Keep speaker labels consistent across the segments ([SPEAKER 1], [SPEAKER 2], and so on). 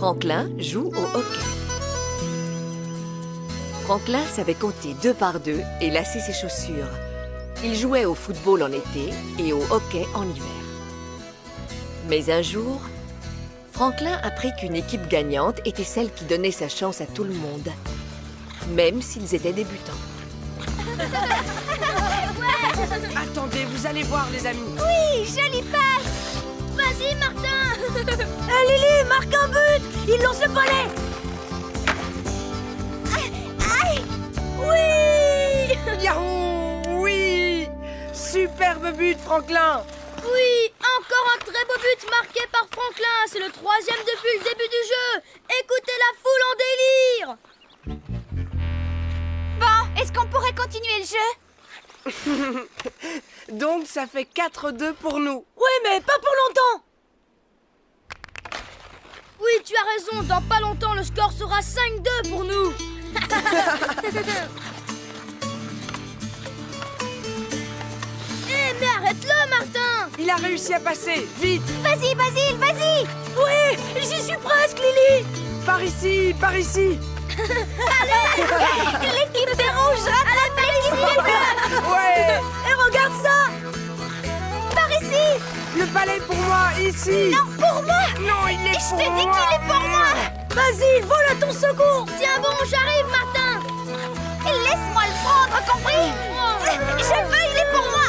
[SPEAKER 1] Franklin joue au hockey. Franklin savait compter 2 par 2 et lasser ses chaussures. Il jouait au football en été et au hockey en hiver. Mais un jour, Franklin apprit qu'une équipe gagnante était celle qui donnait sa chance à tout le monde, même s'ils étaient débutants.
[SPEAKER 2] Attendez, vous allez voir, les amis.
[SPEAKER 3] Oui, jolie passe. Vas-y, Martin.
[SPEAKER 4] Hé, Lily, marque un but. Il lance le balai.
[SPEAKER 3] Aïe.
[SPEAKER 4] Oui.
[SPEAKER 2] Yahoo! Oui! Superbe but, Franklin!
[SPEAKER 3] Oui, encore un très beau but marqué par Franklin. C'est le 3e depuis le début du jeu. Écoutez la foule en délire.
[SPEAKER 5] Bon, est-ce qu'on pourrait continuer le jeu?
[SPEAKER 2] Donc, ça fait 4-2 pour nous.
[SPEAKER 4] Oui, mais pas pour longtemps.
[SPEAKER 3] Oui, tu as raison. Dans pas longtemps, le score sera 5-2 pour nous. Mais arrête-le, Martin.
[SPEAKER 2] Il a réussi à passer. Vite!
[SPEAKER 5] Vas-y, Basile, vas-y!
[SPEAKER 4] Oui, j'y suis presque, Lily.
[SPEAKER 2] Par ici, par ici!
[SPEAKER 5] L'équipe des rouges rattrape l'équipe des bleus!
[SPEAKER 2] Ouais!
[SPEAKER 4] Et regarde ça.
[SPEAKER 5] Par ici!
[SPEAKER 2] Le balai pour moi, ici!
[SPEAKER 5] Non, pour moi!
[SPEAKER 2] Non, il est
[SPEAKER 5] Je
[SPEAKER 2] pour
[SPEAKER 5] te dis
[SPEAKER 2] moi!
[SPEAKER 5] qu'il est pour moi!
[SPEAKER 4] Vas-y, vole à ton secours.
[SPEAKER 3] Tiens bon, j'arrive, Martin.
[SPEAKER 5] Laisse-moi le prendre, compris? Je veux, il est pour moi!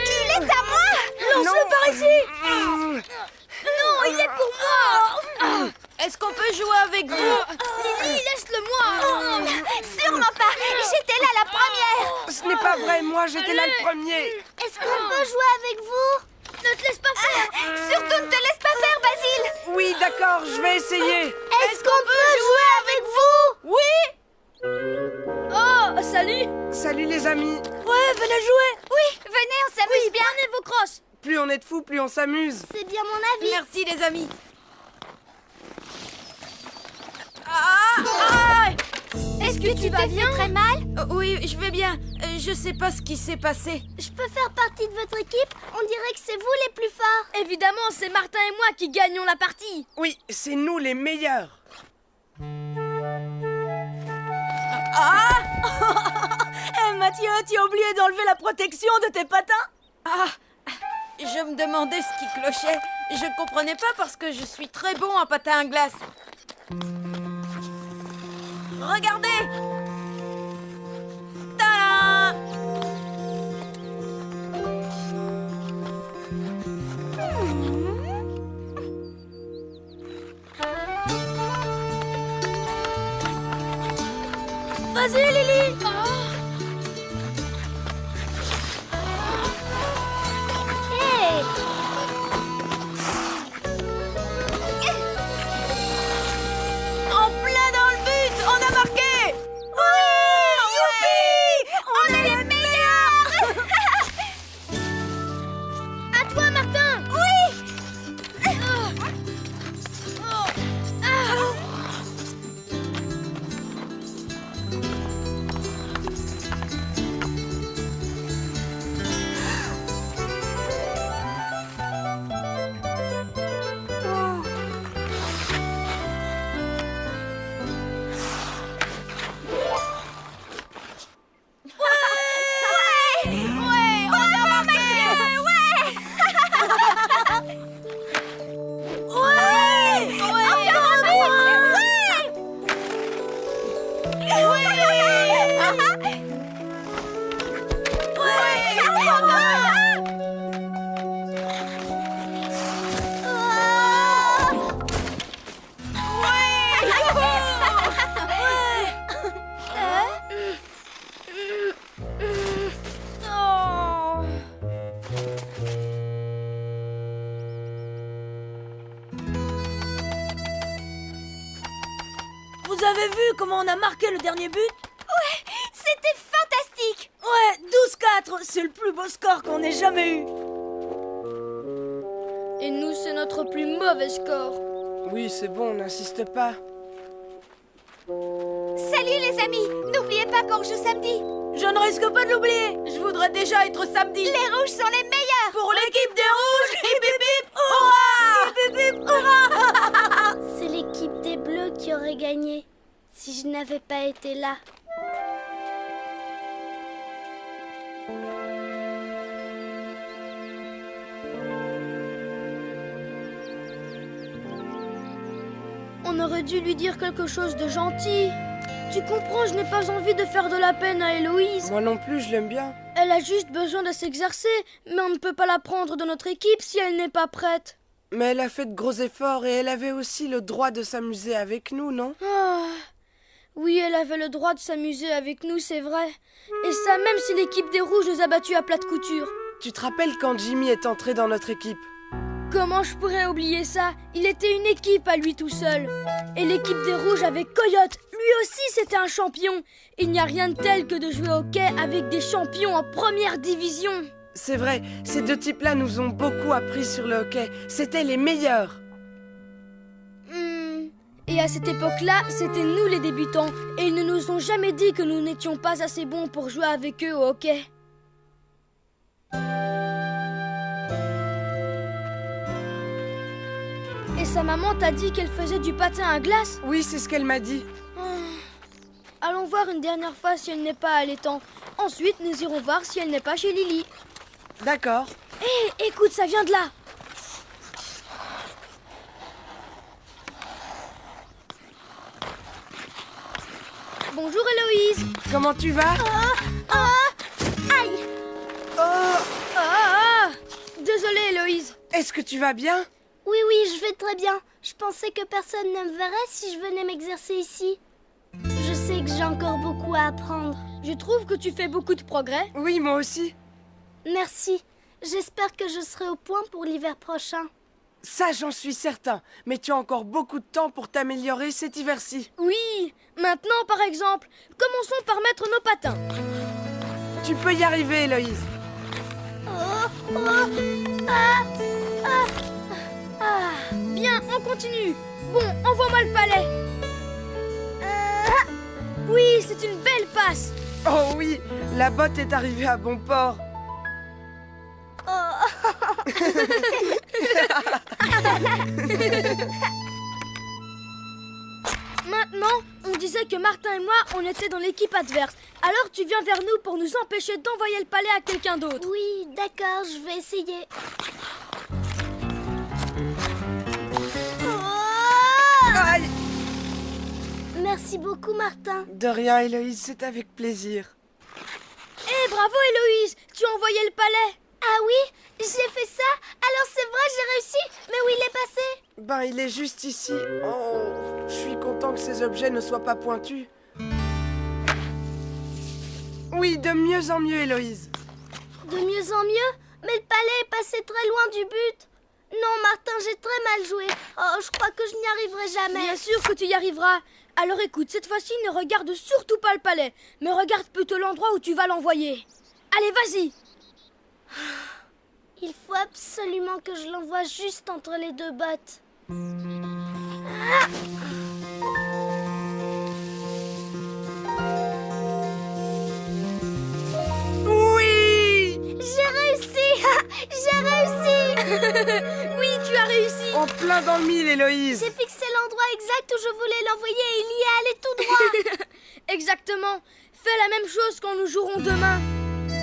[SPEAKER 5] Il est à moi!
[SPEAKER 4] Lance-le par ici.
[SPEAKER 3] Non, il est pour moi.
[SPEAKER 4] Est-ce qu'on peut jouer avec vous?
[SPEAKER 3] Lily, laisse-le-moi.
[SPEAKER 5] Sûrement pas! J'étais là la première!
[SPEAKER 2] Ce n'est pas vrai, moi j'étais là le premier!
[SPEAKER 5] Est-ce qu'on peut jouer avec vous?
[SPEAKER 3] Ne te laisse pas faire.
[SPEAKER 5] Surtout ne te laisse pas faire, Basile!
[SPEAKER 2] Oui, d'accord, je vais essayer!
[SPEAKER 5] Est-ce qu'on peut jouer avec vous?
[SPEAKER 4] Oui.
[SPEAKER 3] Oh, salut.
[SPEAKER 2] Salut les amis!
[SPEAKER 4] Ouais, venez jouer.
[SPEAKER 5] Oui, venez, on s'amuse bien!
[SPEAKER 3] Prenez vos crosses.
[SPEAKER 2] Plus on est de fous, plus on s'amuse!
[SPEAKER 3] C'est bien mon avis.
[SPEAKER 4] Merci, les amis.
[SPEAKER 3] Est-ce que tu vas bien?
[SPEAKER 5] Très mal?
[SPEAKER 4] Oui, je vais bien. Je sais pas ce qui s'est passé.
[SPEAKER 3] Je peux faire partie de votre équipe? On dirait que c'est vous les plus forts. Évidemment, c'est Martin et moi qui gagnons la partie.
[SPEAKER 2] Oui, c'est nous les meilleurs!
[SPEAKER 4] Mathieu, tu as oublié d'enlever la protection de tes patins? Je me demandais ce qui clochait. Je comprenais pas parce que je suis très bon en patin à glace. Regardez! Tada! Vas-y, Lily!
[SPEAKER 3] Hey!
[SPEAKER 4] En plein dans le but! On a marqué! Oui! Youpi!
[SPEAKER 5] On est les meilleurs!
[SPEAKER 3] À toi, Martin.
[SPEAKER 5] Oui! Ouais! On a marqué! Ouais!
[SPEAKER 4] Ouais!
[SPEAKER 5] Encore un point!
[SPEAKER 4] Vous avez vu comment on a marqué le dernier but?
[SPEAKER 5] C'était fantastique!
[SPEAKER 4] Ouais, 12-4, c'est le plus beau score qu'on ait jamais eu.
[SPEAKER 3] Et nous, c'est notre plus mauvais score.
[SPEAKER 2] Oui, c'est bon, n'insiste pas.
[SPEAKER 5] Salut les amis! N'oubliez pas qu'on joue samedi!
[SPEAKER 4] Je ne risque pas de l'oublier. Je voudrais déjà être samedi.
[SPEAKER 5] Les rouges sont les meilleurs!
[SPEAKER 4] Pour l'équipe des rouges, hip hip hip, hurrah! Hip hip hip, hurrah!
[SPEAKER 3] si je n'avais pas été là. On aurait dû lui dire quelque chose de gentil. Tu comprends, je n'ai pas envie de faire de la peine à Héloïse.
[SPEAKER 2] Moi non plus, je l'aime bien.
[SPEAKER 3] Elle a juste besoin de s'exercer, mais on ne peut pas la prendre de notre équipe si elle n'est pas prête.
[SPEAKER 2] Mais elle a fait de gros efforts et elle avait aussi le droit de s'amuser avec nous, non?
[SPEAKER 3] Ah, oui, elle avait le droit de s'amuser avec nous, c'est vrai. Et ça, même si l'équipe des Rouges nous a battus à plate couture.
[SPEAKER 2] Tu te rappelles quand Jimmy est entré dans notre équipe?
[SPEAKER 3] Comment je pourrais oublier ça? Il était une équipe à lui tout seul. Et l'équipe des Rouges avec Coyote, lui aussi c'était un champion. Il n'y a rien de tel que de jouer au hockey avec des champions en première division.
[SPEAKER 2] C'est vrai, ces deux types-là nous ont beaucoup appris sur le hockey. C'était les meilleurs.
[SPEAKER 3] Et à cette époque-là, c'était nous les débutants. Et ils ne nous ont jamais dit que nous n'étions pas assez bons pour jouer avec eux au hockey. Et sa maman t'a dit qu'elle faisait du patin à glace?
[SPEAKER 2] Oui, c'est ce qu'elle m'a dit.
[SPEAKER 3] Allons voir une dernière fois si elle n'est pas à l'étang. Ensuite, nous irons voir si elle n'est pas chez Lily.
[SPEAKER 2] D'accord.
[SPEAKER 3] Hé, écoute, ça vient de là. Bonjour Héloïse.
[SPEAKER 2] Comment tu vas?
[SPEAKER 5] Aïe!
[SPEAKER 3] Désolée Héloïse.
[SPEAKER 2] Est-ce que tu vas bien?
[SPEAKER 5] Oui, je vais très bien. Je pensais que personne ne me verrait si je venais m'exercer ici. Je sais que j'ai encore beaucoup à apprendre.
[SPEAKER 3] Je trouve que tu fais beaucoup de progrès.
[SPEAKER 2] Oui, moi aussi.
[SPEAKER 5] Merci. J'espère que je serai au point pour l'hiver prochain.
[SPEAKER 2] Ça, j'en suis certain. Mais tu as encore beaucoup de temps pour t'améliorer cet hiver-ci.
[SPEAKER 3] Oui. Maintenant, par exemple, commençons par mettre nos patins.
[SPEAKER 2] Tu peux y arriver, Héloïse.
[SPEAKER 3] Bien, on continue. Bon, envoie-moi le palais. Oui, c'est une belle passe.
[SPEAKER 2] Oh oui, la botte est arrivée à bon port.
[SPEAKER 3] Maintenant, on disait que Martin et moi, on était dans l'équipe adverse. Alors tu viens vers nous pour nous empêcher d'envoyer le palais à quelqu'un d'autre.
[SPEAKER 5] Oui, d'accord, je vais essayer.
[SPEAKER 2] Aïe!
[SPEAKER 5] Merci beaucoup, Martin.
[SPEAKER 2] De rien, Héloïse, c'est avec plaisir.
[SPEAKER 3] Bravo Héloïse, tu as envoyé le palais.
[SPEAKER 5] Ah oui, j'ai fait ça. Alors c'est vrai, j'ai réussi. Mais où il est passé?
[SPEAKER 2] Ben, il est juste ici. Oh, je suis content que ces objets ne soient pas pointus. Oui, de mieux en mieux, Héloïse.
[SPEAKER 5] De mieux en mieux? Mais le palais est passé très loin du but. Non, Martin, j'ai très mal joué. Oh, je crois que je n'y arriverai jamais.
[SPEAKER 3] Bien sûr que tu y arriveras. Alors écoute, cette fois-ci, ne regarde surtout pas le palais, mais regarde plutôt l'endroit où tu vas l'envoyer. Allez, vas-y.
[SPEAKER 5] Il faut absolument que je l'envoie juste entre les deux bottes.
[SPEAKER 2] Oui!
[SPEAKER 5] J'ai réussi! J'ai réussi!
[SPEAKER 3] Oui, tu as réussi.
[SPEAKER 2] En plein dans le mille, Héloïse.
[SPEAKER 5] J'ai fixé l'endroit exact où je voulais l'envoyer et il y est allé tout droit.
[SPEAKER 3] Exactement. Fais la même chose quand nous jouerons demain.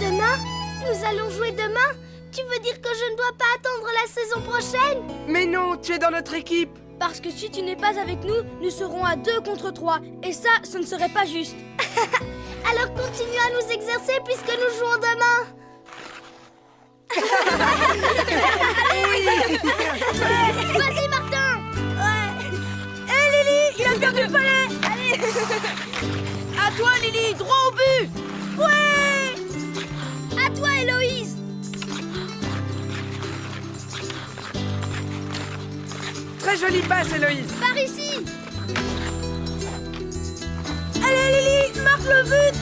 [SPEAKER 5] Demain? Nous allons jouer demain? Tu veux dire que je ne dois pas attendre la saison prochaine?
[SPEAKER 2] Mais non, tu es dans notre équipe.
[SPEAKER 3] Parce que si tu n'es pas avec nous, nous serons à 2 contre 3. Et ça, ce ne serait pas juste.
[SPEAKER 5] Alors continue à nous exercer puisque nous jouons demain.
[SPEAKER 3] Vas-y, Martin. Hé, Lily, il a perdu le palais. Allez. À toi, Lily, droit au but. Ouais. À toi, Héloïse.
[SPEAKER 2] Très jolie passe, Héloïse.
[SPEAKER 3] Par ici. Allez, Lily, marque le but.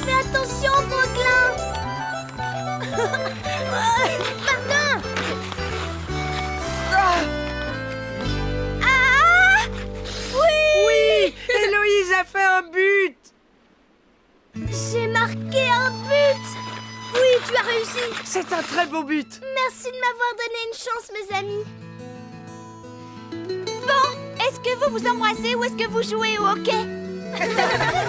[SPEAKER 5] Fais attention, Franklin.
[SPEAKER 3] Martin.
[SPEAKER 5] Ah!
[SPEAKER 2] Oui, Héloïse a fait un but.
[SPEAKER 5] J'ai marqué un but.
[SPEAKER 3] Oui, tu as réussi.
[SPEAKER 2] C'est un très beau but.
[SPEAKER 5] Merci de m'avoir donné une chance, mes amis. Bon, est-ce que vous vous embrassez ou est-ce que vous jouez au hockey? Maman